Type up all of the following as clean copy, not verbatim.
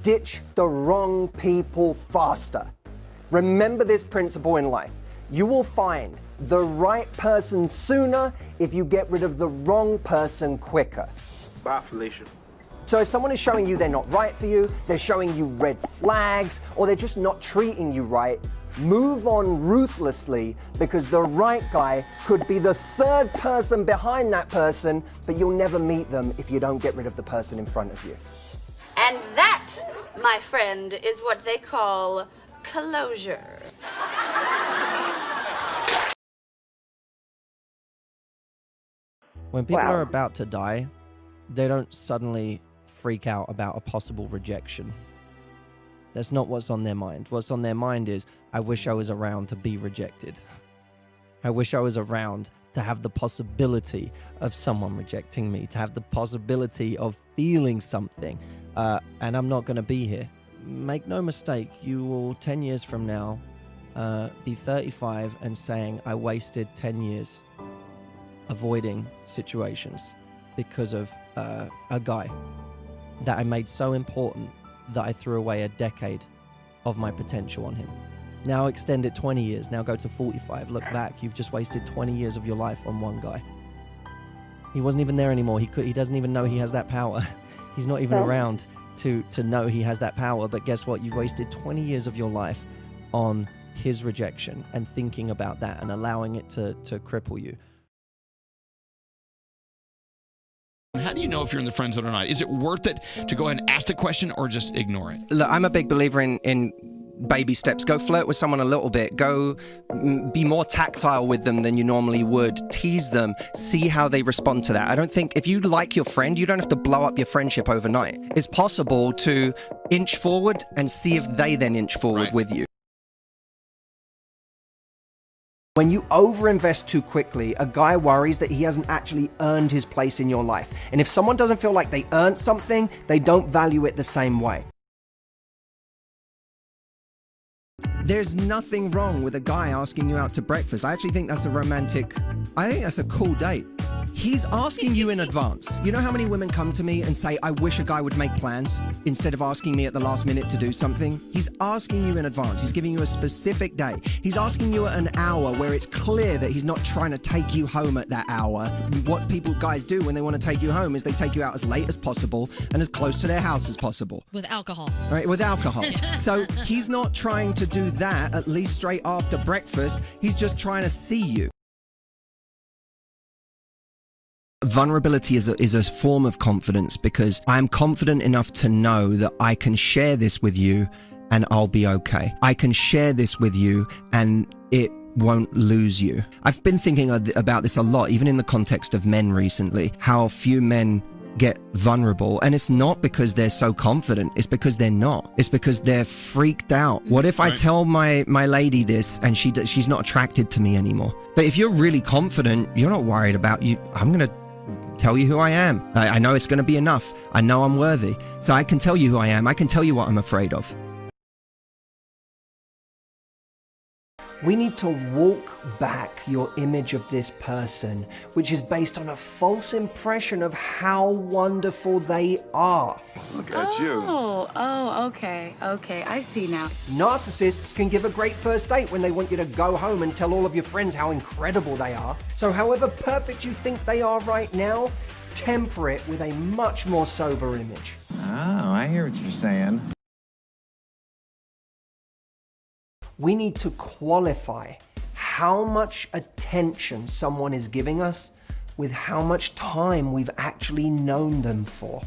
ditch the wrong people faster. Remember this principle in life. You will find the right person sooner if you get rid of the wrong person quicker. Bye, Felicia. So if someone is showing you they're not right for you, they're showing you red flags, or they're just not treating you right, move on ruthlessly, because the right guy could be the third person behind that person, but you'll never meet them if you don't get rid of the person in front of you. And that, my friend, is what they call closure. When people are about to die, they don't suddenly freak out about a possible rejection. That's not what's on their mind. What's on their mind is, I wish I was around to be rejected. I wish I was around to have the possibility of someone rejecting me, to have the possibility of feeling something, and I'm not going to be here. Make no mistake, you will 10 years from now be 35 and saying, I wasted 10 years avoiding situations because of a guy that I made so important that I threw away a decade of my potential on him. Now extend it 20 years, now go to 45, look back, you've just wasted 20 years of your life on one guy. He wasn't even there anymore, he doesn't even know he has that power. He's not even around to know he has that power, but guess what, you wasted 20 years of your life on his rejection and thinking about that and allowing it to cripple you. How do you know if you're in the friend zone or not? Is it worth it to go ahead and ask the question or just ignore it? Look, I'm a big believer in baby steps. Go flirt with someone a little bit. Go be more tactile with them than you normally would. Tease them. See how they respond to that. I don't think if you like your friend, you don't have to blow up your friendship overnight. It's possible to inch forward and see if they then inch forward with you. When you overinvest too quickly, a guy worries that he hasn't actually earned his place in your life. And if someone doesn't feel like they earned something, they don't value it the same way. There's nothing wrong with a guy asking you out to breakfast. I actually think that's I think that's a cool date. He's asking you in advance. You know how many women come to me and say, I wish a guy would make plans instead of asking me at the last minute to do something? He's asking you in advance. He's giving you a specific day. He's asking you at an hour where it's clear that he's not trying to take you home at that hour. What guys do when they want to take you home is they take you out as late as possible and as close to their house as possible. With alcohol. Right, with alcohol. So he's not trying to do that at least straight after breakfast. He's just trying to see you. Vulnerability is a form of confidence because I'm confident enough to know that I can share this with you and I'll be okay. I can share this with you and it won't lose you. I've been thinking about this a lot, even in the context of men recently, how few men get vulnerable, and it's not because they're so confident, it's because they're not. It's because they're freaked out. What if I tell my lady this and she's not attracted to me anymore? But if you're really confident, you're not worried about you. I'm gonna tell you who I am. I know it's gonna be enough. I know I'm worthy. So I can tell you who I am. I can tell you what I'm afraid of. We need to walk back your image of this person, which is based on a false impression of how wonderful they are. Look at you. Oh, okay, I see now. Narcissists can give a great first date when they want you to go home and tell all of your friends how incredible they are. So however perfect you think they are right now, temper it with a much more sober image. Oh, I hear what you're saying. We need to qualify how much attention someone is giving us with how much time we've actually known them for.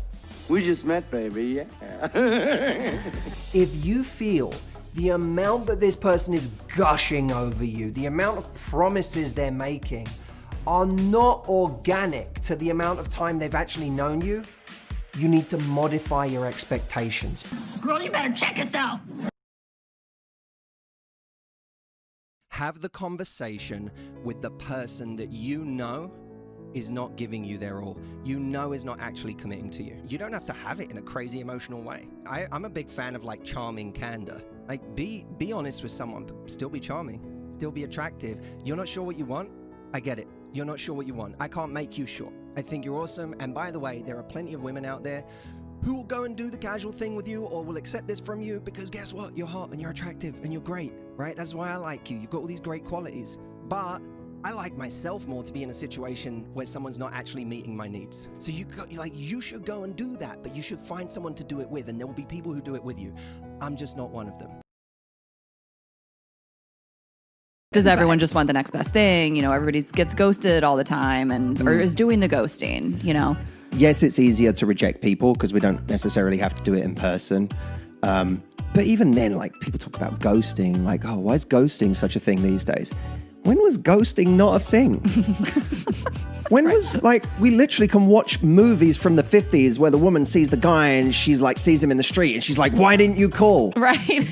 We just met, baby, yeah. If you feel the amount that this person is gushing over you, the amount of promises they're making, are not organic to the amount of time they've actually known you, you need to modify your expectations. Girl, you better check yourself. Have the conversation with the person that you know is not giving you their all. You know is not actually committing to you. You don't have to have it in a crazy emotional way. I'm a big fan of like charming candor. Like be honest with someone, but still be charming, still be attractive. You're not sure what you want? I get it. You're not sure what you want. I can't make you sure. I think you're awesome. And by the way, there are plenty of women out there who will go and do the casual thing with you or will accept this from you because guess what? You're hot and you're attractive and you're great, right? That's why I like you. You've got all these great qualities. But I like myself more to be in a situation where someone's not actually meeting my needs. So you should go and do that, but you should find someone to do it with, and there will be people who do it with you. I'm just not one of them. Does everyone just want the next best thing? You know, everybody gets ghosted all the time or is doing the ghosting, you know? Yes, it's easier to reject people because we don't necessarily have to do it in person. But even then, like, people talk about ghosting, like, oh, why is ghosting such a thing these days? When was ghosting not a thing? When was, like, we literally can watch movies from the 50s where the woman sees the guy and she's like, sees him in the street and she's like, why didn't you call? Right.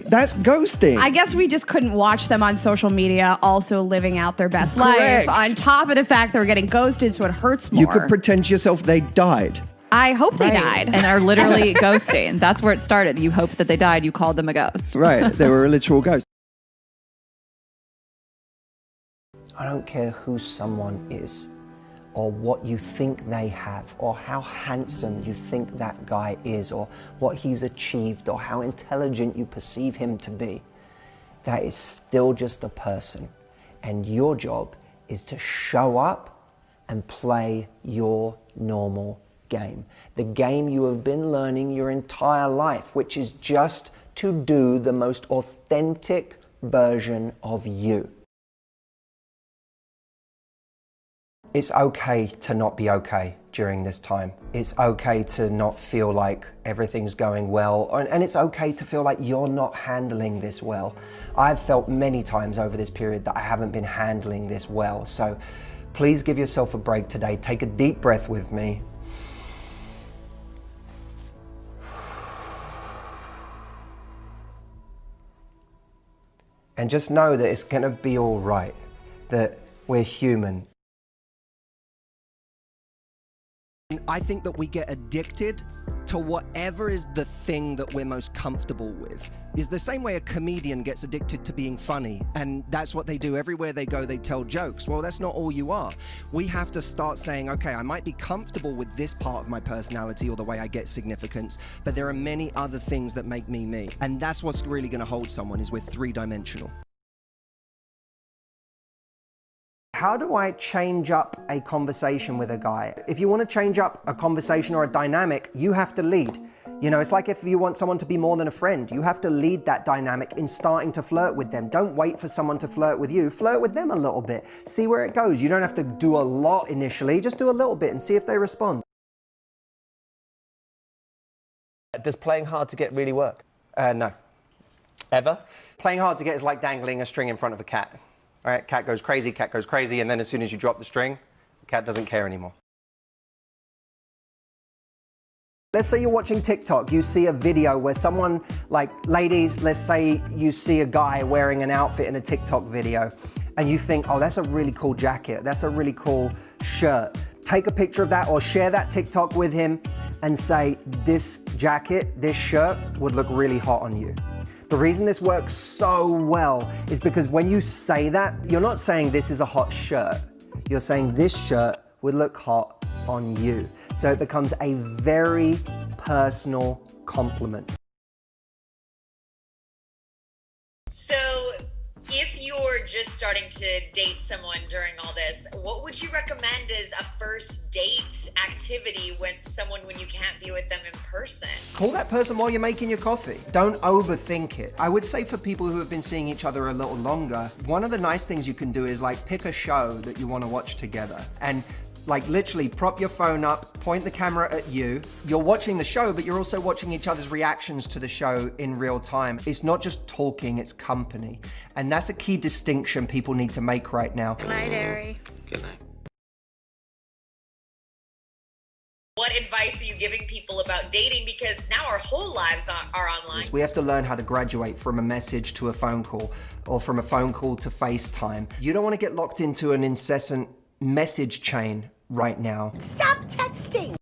That's ghosting. I guess we just couldn't watch them on social media also living out their best life on top of the fact they were getting ghosted, so it hurts more. You could pretend to yourself they died. I hope they died. And are literally ghosting. That's where it started. You hoped that they died. You called them a ghost. Right. They were a literal ghost. I don't care who someone is, or what you think they have, or how handsome you think that guy is, or what he's achieved, or how intelligent you perceive him to be. That is still just a person. And your job is to show up and play your normal game. The game you have been learning your entire life, which is just to do the most authentic version of you. It's okay to not be okay during this time. It's okay to not feel like everything's going well, and it's okay to feel like you're not handling this well. I've felt many times over this period that I haven't been handling this well, so please give yourself a break today. Take a deep breath with me. And just know that it's gonna be all right, that we're human. I think that we get addicted to whatever is the thing that we're most comfortable with. It's the same way a comedian gets addicted to being funny, and that's what they do. Everywhere they go, they tell jokes. Well, that's not all you are. We have to start saying, okay, I might be comfortable with this part of my personality or the way I get significance, but there are many other things that make me me. And that's what's really gonna hold someone, is we're three-dimensional. How do I change up a conversation with a guy? If you want to change up a conversation or a dynamic, you have to lead. You know, it's like if you want someone to be more than a friend, you have to lead that dynamic in starting to flirt with them. Don't wait for someone to flirt with you. Flirt with them a little bit. See where it goes. You don't have to do a lot initially. Just do a little bit and see if they respond. Does playing hard to get really work? No. Ever? Playing hard to get is like dangling a string in front of a cat. All right, cat goes crazy, and then as soon as you drop the string, the cat doesn't care anymore. Let's say you're watching TikTok, you see a video where someone, like ladies, let's say you see a guy wearing an outfit in a TikTok video, and you think, oh, that's a really cool jacket, that's a really cool shirt. Take a picture of that or share that TikTok with him and say, this jacket, this shirt would look really hot on you. The reason this works so well is because when you say that, you're not saying this is a hot shirt. You're saying this shirt would look hot on you. So it becomes a very personal compliment. So if you're just starting to date someone during all this, what would you recommend as a first date activity with someone when you can't be with them in person? Call that person while you're making your coffee. Don't overthink it. I would say for people who have been seeing each other a little longer, one of the nice things you can do is like pick a show that you want to watch together, and like literally prop your phone up, point the camera at you. You're watching the show, but you're also watching each other's reactions to the show in real time. It's not just talking, it's company. And that's a key distinction people need to make right now. Good night, Ari. Good night. What advice are you giving people about dating? Because now our whole lives are online. We have to learn how to graduate from a message to a phone call, or from a phone call to FaceTime. You don't want to get locked into an incessant message chain right now. Stop texting.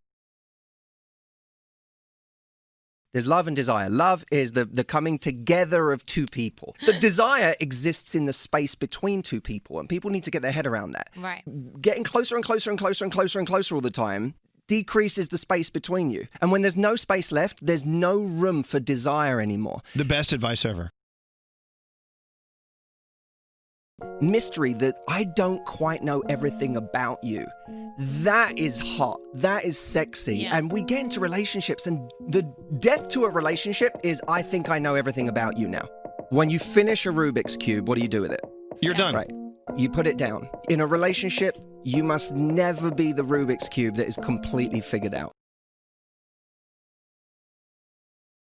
There's love and desire. Love is the coming together of two people. The desire exists in the space between two people, and people need to get their head around that. Right. Getting closer and closer and closer and closer and closer all the time decreases the space between you. And when there's no space left, there's no room for desire anymore. The best advice ever. Mystery, that I don't quite know everything about you. That is hot. That is sexy. Yeah. And we get into relationships, and the death to a relationship is, I think I know everything about you now. When you finish a Rubik's Cube, what do you do with it? You're done. Right. You put it down. In a relationship, you must never be the Rubik's Cube that is completely figured out.